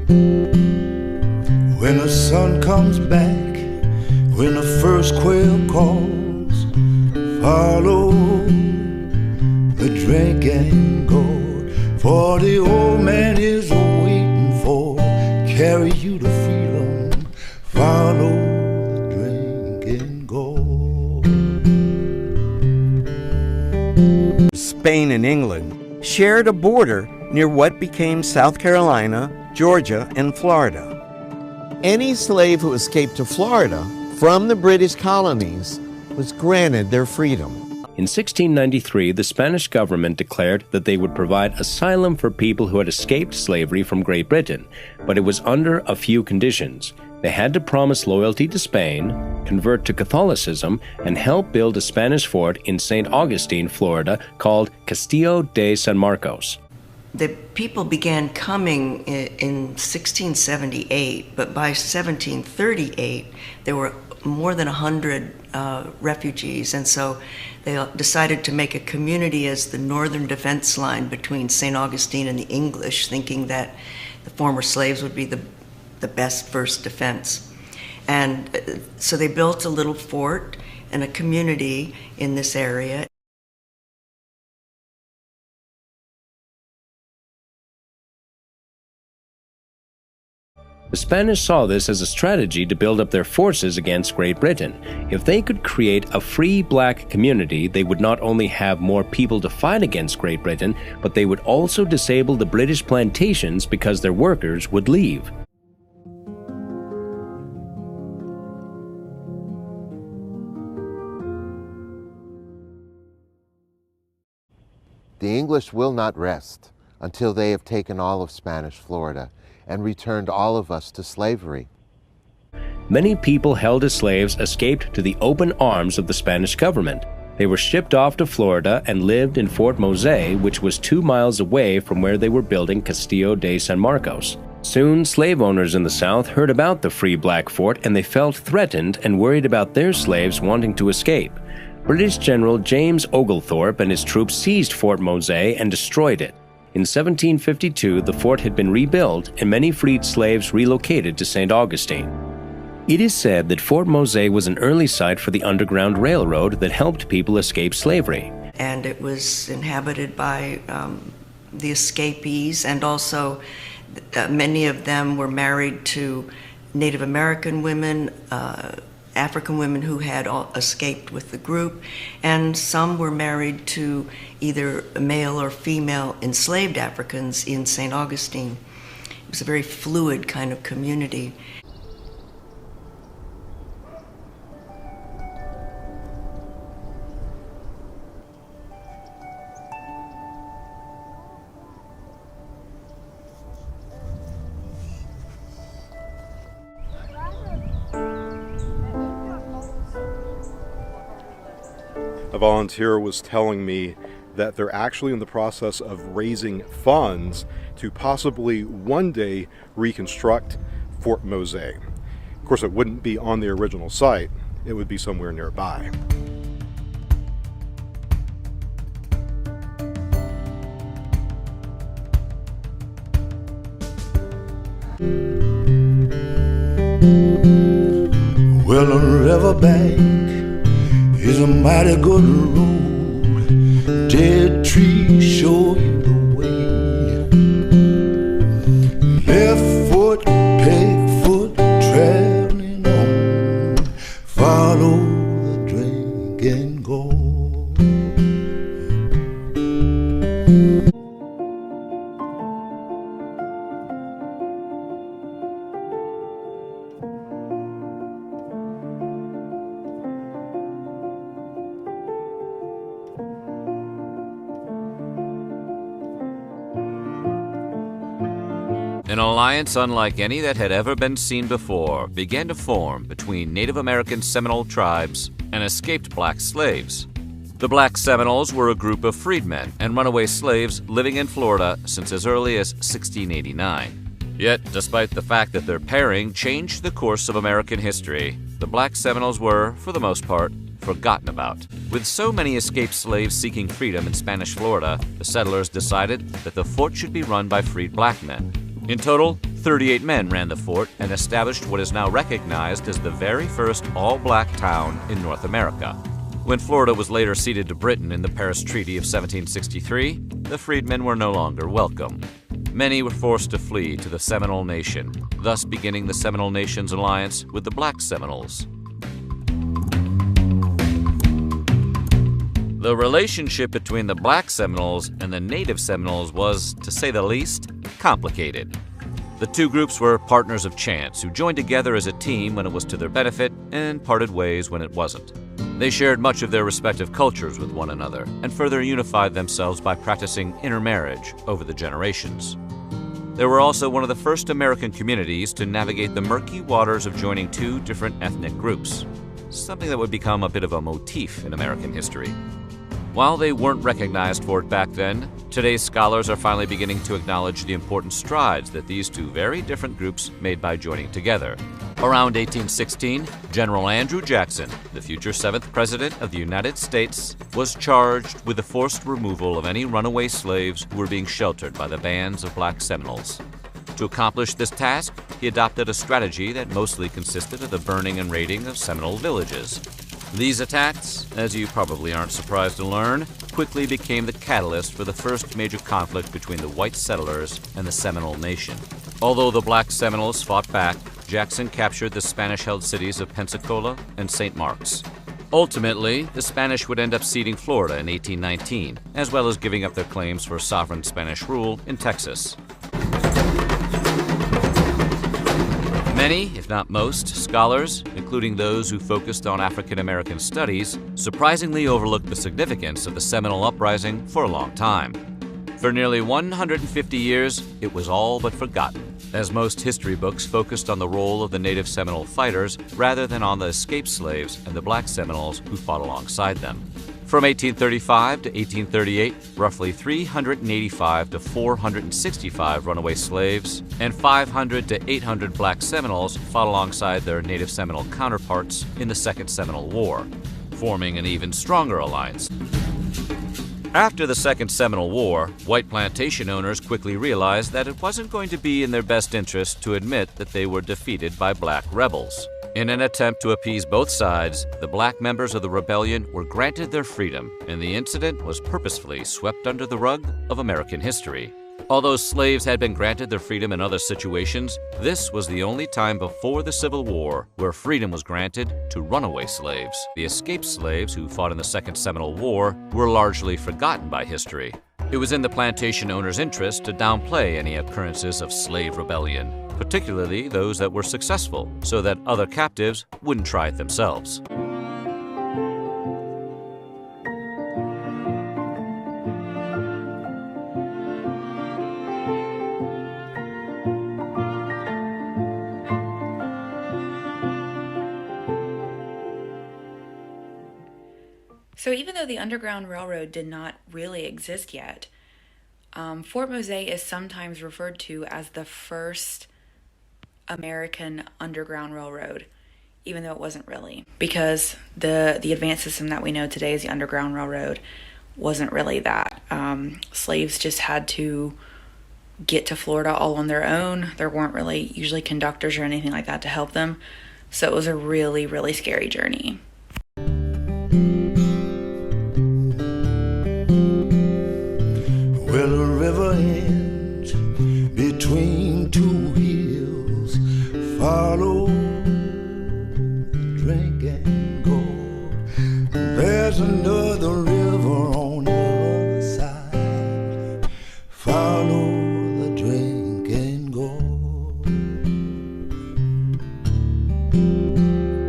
When the sun comes back, when the first quail calls, follow the drinking gourd, for the old man is waiting for, carry you to freedom, follow the drinking gourd. Spain and England shared a border near what became South Carolina, Georgia, and Florida. Any slave who escaped to Florida from the British colonies was granted their freedom. In 1693, the Spanish government declared that they would provide asylum for people who had escaped slavery from Great Britain, but it was under a few conditions. They had to promise loyalty to Spain, convert to Catholicism, and help build a Spanish fort in St. Augustine, Florida, called Castillo de San Marcos. The people began coming in 1678, but by 1738, there were more than 100 refugees, and so they decided to make a community as the northern defense line between St. Augustine and the English, thinking that the former slaves would be the best first defense. And so they built a little fort and a community in this area. The Spanish saw this as a strategy to build up their forces against Great Britain. If they could create a free black community, they would not only have more people to fight against Great Britain, but they would also disable the British plantations because their workers would leave. The English will not rest until they have taken all of Spanish Florida and returned all of us to slavery. Many people held as slaves escaped to the open arms of the Spanish government. They were shipped off to Florida and lived in Fort Mose, which was 2 miles away from where they were building Castillo de San Marcos. Soon, slave owners in the South heard about the free black fort, and they felt threatened and worried about their slaves wanting to escape. British General James Oglethorpe and his troops seized Fort Mose and destroyed it. In 1752, the fort had been rebuilt and many freed slaves relocated to St. Augustine. It is said that Fort Mose was an early site for the Underground Railroad that helped people escape slavery. And it was inhabited by the escapees, and also many of them were married to Native American women, African women who had escaped with the group, and some were married to either male or female enslaved Africans in St. Augustine. It was a very fluid kind of community. A volunteer was telling me that they're actually in the process of raising funds to possibly one day reconstruct Fort Mose. Of course, it wouldn't be on the original site, it would be somewhere nearby. Well, a riverbank is a mighty good road. Dead trees show you the way. Left foot, peg foot, traveling on. Follow the drink and go. An alliance unlike any that had ever been seen before began to form between Native American Seminole tribes and escaped black slaves. The Black Seminoles were a group of freedmen and runaway slaves living in Florida since as early as 1689. Yet, despite the fact that their pairing changed the course of American history, the Black Seminoles were, for the most part, forgotten about. With so many escaped slaves seeking freedom in Spanish Florida, the settlers decided that the fort should be run by freed black men. In total, 38 men ran the fort and established what is now recognized as the very first all-black town in North America. When Florida was later ceded to Britain in the Paris Treaty of 1763, the freedmen were no longer welcome. Many were forced to flee to the Seminole Nation, thus beginning the Seminole Nation's alliance with the Black Seminoles. The relationship between the Black Seminoles and the Native Seminoles was, to say the least, complicated. The two groups were partners of chance who joined together as a team when it was to their benefit and parted ways when it wasn't. They shared much of their respective cultures with one another and further unified themselves by practicing intermarriage over the generations. They were also one of the first American communities to navigate the murky waters of joining two different ethnic groups, something that would become a bit of a motif in American history. While they weren't recognized for it back then, today's scholars are finally beginning to acknowledge the important strides that these two very different groups made by joining together. Around 1816, General Andrew Jackson, the future 7th President of the United States, was charged with the forced removal of any runaway slaves who were being sheltered by the bands of Black Seminoles. To accomplish this task, he adopted a strategy that mostly consisted of the burning and raiding of Seminole villages. These attacks, as you probably aren't surprised to learn, quickly became the catalyst for the first major conflict between the white settlers and the Seminole Nation. Although the Black Seminoles fought back, Jackson captured the Spanish-held cities of Pensacola and St. Marks. Ultimately, the Spanish would end up ceding Florida in 1819, as well as giving up their claims for sovereign Spanish rule in Texas. Many, if not most, scholars, including those who focused on African American studies, surprisingly overlooked the significance of the Seminole Uprising for a long time. For nearly 150 years, it was all but forgotten, as most history books focused on the role of the native Seminole fighters rather than on the escaped slaves and the Black Seminoles who fought alongside them. From 1835 to 1838, roughly 385 to 465 runaway slaves and 500 to 800 Black Seminoles fought alongside their native Seminole counterparts in the Second Seminole War, forming an even stronger alliance. After the Second Seminole War, white plantation owners quickly realized that it wasn't going to be in their best interest to admit that they were defeated by black rebels. In an attempt to appease both sides, the black members of the rebellion were granted their freedom, and the incident was purposefully swept under the rug of American history. Although slaves had been granted their freedom in other situations, this was the only time before the Civil War where freedom was granted to runaway slaves. The escaped slaves who fought in the Second Seminole War were largely forgotten by history. It was in the plantation owners' interest to downplay any occurrences of slave rebellion, particularly those that were successful, so that other captives wouldn't try it themselves. So even though the Underground Railroad did not really exist yet, Fort Mose is sometimes referred to as the first American Underground Railroad, even though it wasn't really, because the advanced system that we know today as the Underground Railroad wasn't really that. Slaves just had to get to Florida all on their own. There weren't really usually conductors or anything like that to help them, so it was a really, really scary journey. Well, the river ends between two hills. Follow, drink and go. There's another river on the other side. Follow the drink and go.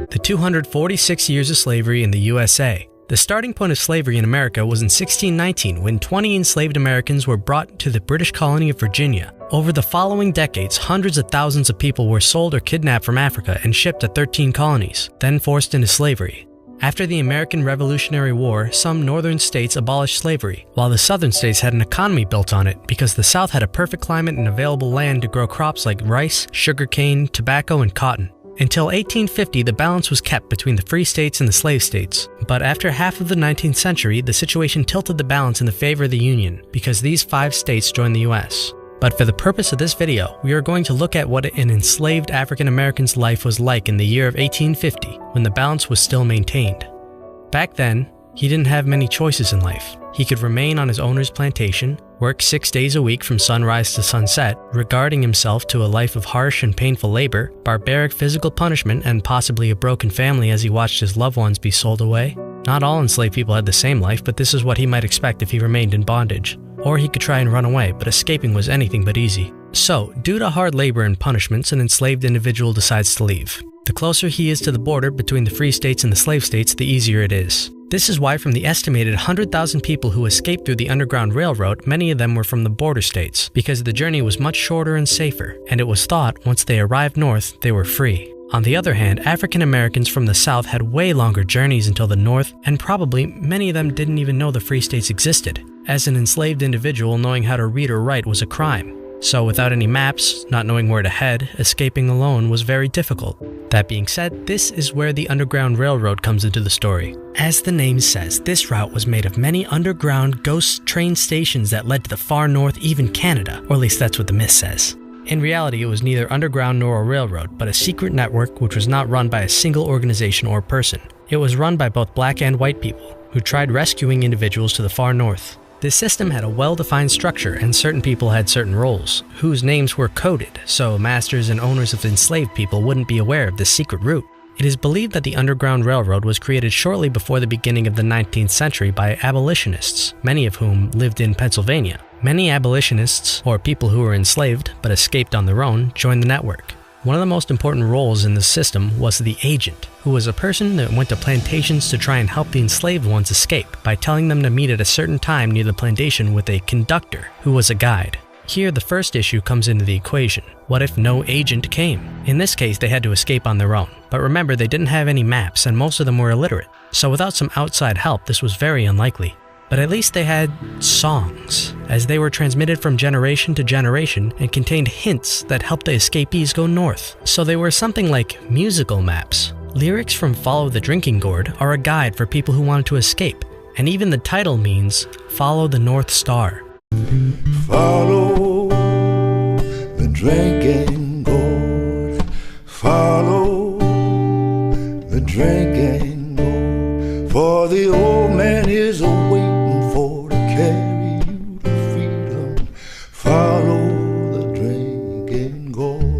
The 246 years of slavery in the USA. The starting point of slavery in America was in 1619 when 20 enslaved Americans were brought to the British colony of Virginia. Over the following decades, hundreds of thousands of people were sold or kidnapped from Africa and shipped to 13 colonies, then forced into slavery. After the American Revolutionary War, some northern states abolished slavery, while the southern states had an economy built on it because the South had a perfect climate and available land to grow crops like rice, sugarcane, tobacco, and cotton. Until 1850, the balance was kept between the free states and the slave states. But after half of the 19th century, the situation tilted the balance in the favor of the Union because these 5 states joined the U.S. But for the purpose of this video, we are going to look at what an enslaved African American's life was like in the year of 1850, when the balance was still maintained. Back then, he didn't have many choices in life. He could remain on his owner's plantation, work 6 days a week from sunrise to sunset, regarding himself to a life of harsh and painful labor, barbaric physical punishment, and possibly a broken family as he watched his loved ones be sold away. Not all enslaved people had the same life, but this is what he might expect if he remained in bondage. Or he could try and run away, but escaping was anything but easy. So, due to hard labor and punishments, an enslaved individual decides to leave. The closer he is to the border between the free states and the slave states, the easier it is. This is why from the estimated 100,000 people who escaped through the Underground Railroad, many of them were from the border states, because the journey was much shorter and safer, and it was thought once they arrived north, they were free. On the other hand, African Americans from the South had way longer journeys until the North, and probably many of them didn't even know the free states existed. As an enslaved individual, knowing how to read or write was a crime. So without any maps, not knowing where to head, escaping alone was very difficult. That being said, this is where the Underground Railroad comes into the story. As the name says, this route was made of many underground ghost train stations that led to the far north, even Canada, or at least that's what the myth says. In reality, it was neither underground nor a railroad, but a secret network which was not run by a single organization or person. It was run by both black and white people, who tried rescuing individuals to the far north. This system had a well-defined structure, and certain people had certain roles, whose names were coded, so masters and owners of enslaved people wouldn't be aware of this secret route. It is believed that the Underground Railroad was created shortly before the beginning of the 19th century by abolitionists, many of whom lived in Pennsylvania. Many abolitionists, or people who were enslaved but escaped on their own, joined the network. One of the most important roles in this system was the agent, who was a person that went to plantations to try and help the enslaved ones escape by telling them to meet at a certain time near the plantation with a conductor, who was a guide. Here, the first issue comes into the equation. What if no agent came? In this case, they had to escape on their own. But remember, they didn't have any maps, and most of them were illiterate. So without some outside help, this was very unlikely. But at least they had songs, as they were transmitted from generation to generation and contained hints that helped the escapees go north. So they were something like musical maps. Lyrics from Follow the Drinking Gourd are a guide for people who wanted to escape, and even the title means Follow the North Star. Follow the drinking gourd, follow the drinking gourd, for the old man is awaiting for to carry you to freedom. Follow the drinking gourd.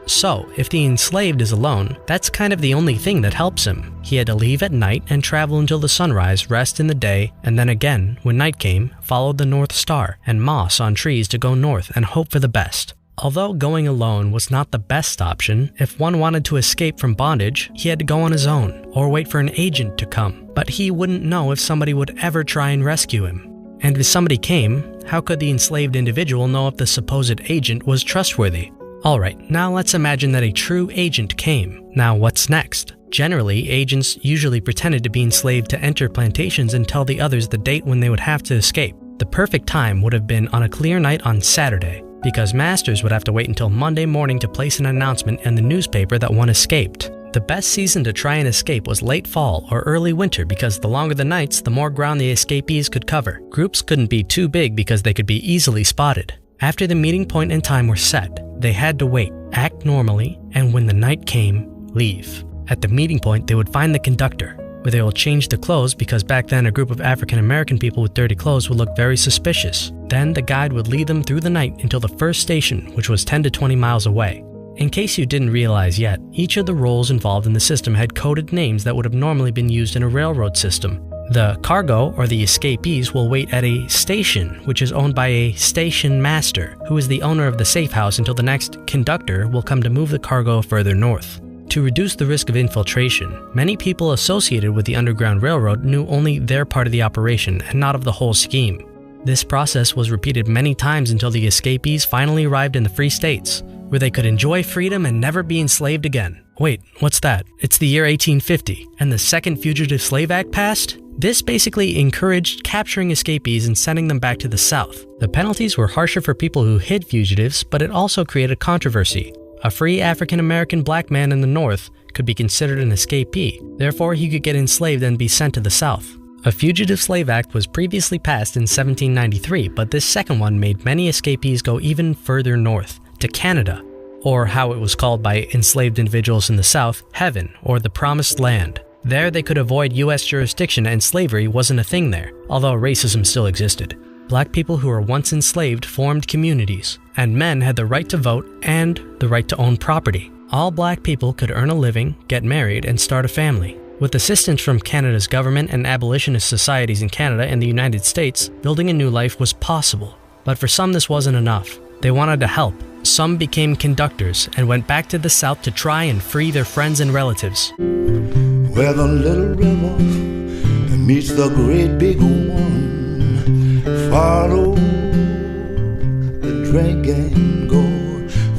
So, if the enslaved is alone, that's kind of the only thing that helps him. He had to leave at night and travel until the sunrise, rest in the day, and then again, when night came, follow the North Star and moss on trees to go north and hope for the best. Although going alone was not the best option, if one wanted to escape from bondage, he had to go on his own, or wait for an agent to come. But he wouldn't know if somebody would ever try and rescue him. And if somebody came, how could the enslaved individual know if the supposed agent was trustworthy? Alright, now let's imagine that a true agent came. Now what's next? Generally, agents usually pretended to be enslaved to enter plantations and tell the others the date when they would have to escape. The perfect time would have been on a clear night on Saturday, because masters would have to wait until Monday morning to place an announcement in the newspaper that one escaped. The best season to try and escape was late fall or early winter, because the longer the nights, the more ground the escapees could cover. Groups couldn't be too big because they could be easily spotted. After the meeting point and time were set, they had to wait, act normally, and when the night came, leave. At the meeting point, they would find the conductor, where they will change their clothes, because back then a group of African American people with dirty clothes would look very suspicious. Then the guide would lead them through the night until the first station, which was 10 to 20 miles away. In case you didn't realize yet, each of the roles involved in the system had coded names that would have normally been used in a railroad system. The cargo, or the escapees, will wait at a station, which is owned by a station master, who is the owner of the safe house until the next conductor will come to move the cargo further north. To reduce the risk of infiltration, many people associated with the Underground Railroad knew only their part of the operation and not of the whole scheme. This process was repeated many times until the escapees finally arrived in the free states, where they could enjoy freedom and never be enslaved again. Wait, what's that? It's the year 1850, and the Second Fugitive Slave Act passed? This basically encouraged capturing escapees and sending them back to the South. The penalties were harsher for people who hid fugitives, but it also created controversy. A free African American black man in the North could be considered an escapee, therefore he could get enslaved and be sent to the South. A Fugitive Slave Act was previously passed in 1793, but this second one made many escapees go even further north, to Canada, or how it was called by enslaved individuals in the South, Heaven, or the Promised Land. There they could avoid U.S. jurisdiction and slavery wasn't a thing there, although racism still existed. Black people who were once enslaved formed communities, and men had the right to vote and the right to own property. All black people could earn a living, get married, and start a family. With assistance from Canada's government and abolitionist societies in Canada and the United States, building a new life was possible. But for some this wasn't enough. They wanted to help. Some became conductors and went back to the South to try and free their friends and relatives. Where the little river meets the great big one, follow the drink and go,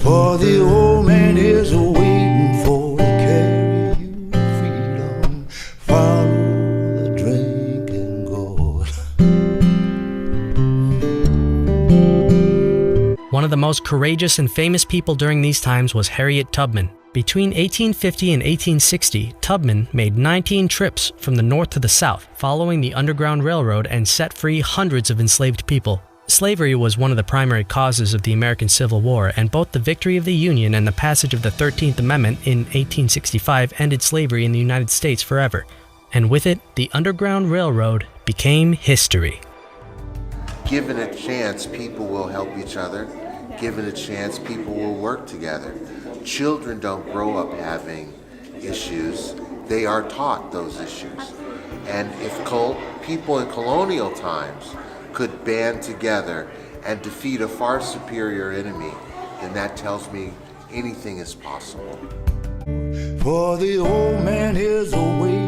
for the old man is waiting for to carry you to freedom. Follow the drink and go. One of the most courageous and famous people during these times was Harriet Tubman. Between 1850 and 1860, Tubman made 19 trips from the north to the south, following the Underground Railroad, and set free hundreds of enslaved people. Slavery was one of the primary causes of the American Civil War, and both the victory of the Union and the passage of the 13th Amendment in 1865 ended slavery in the United States forever. And with it, the Underground Railroad became history. Given a chance, people will help each other. Given a chance, people will work together. Children don't grow up having issues. They are taught those issues. And if people in colonial times could band together and defeat a far superior enemy, then that tells me anything is possible. For the old man is away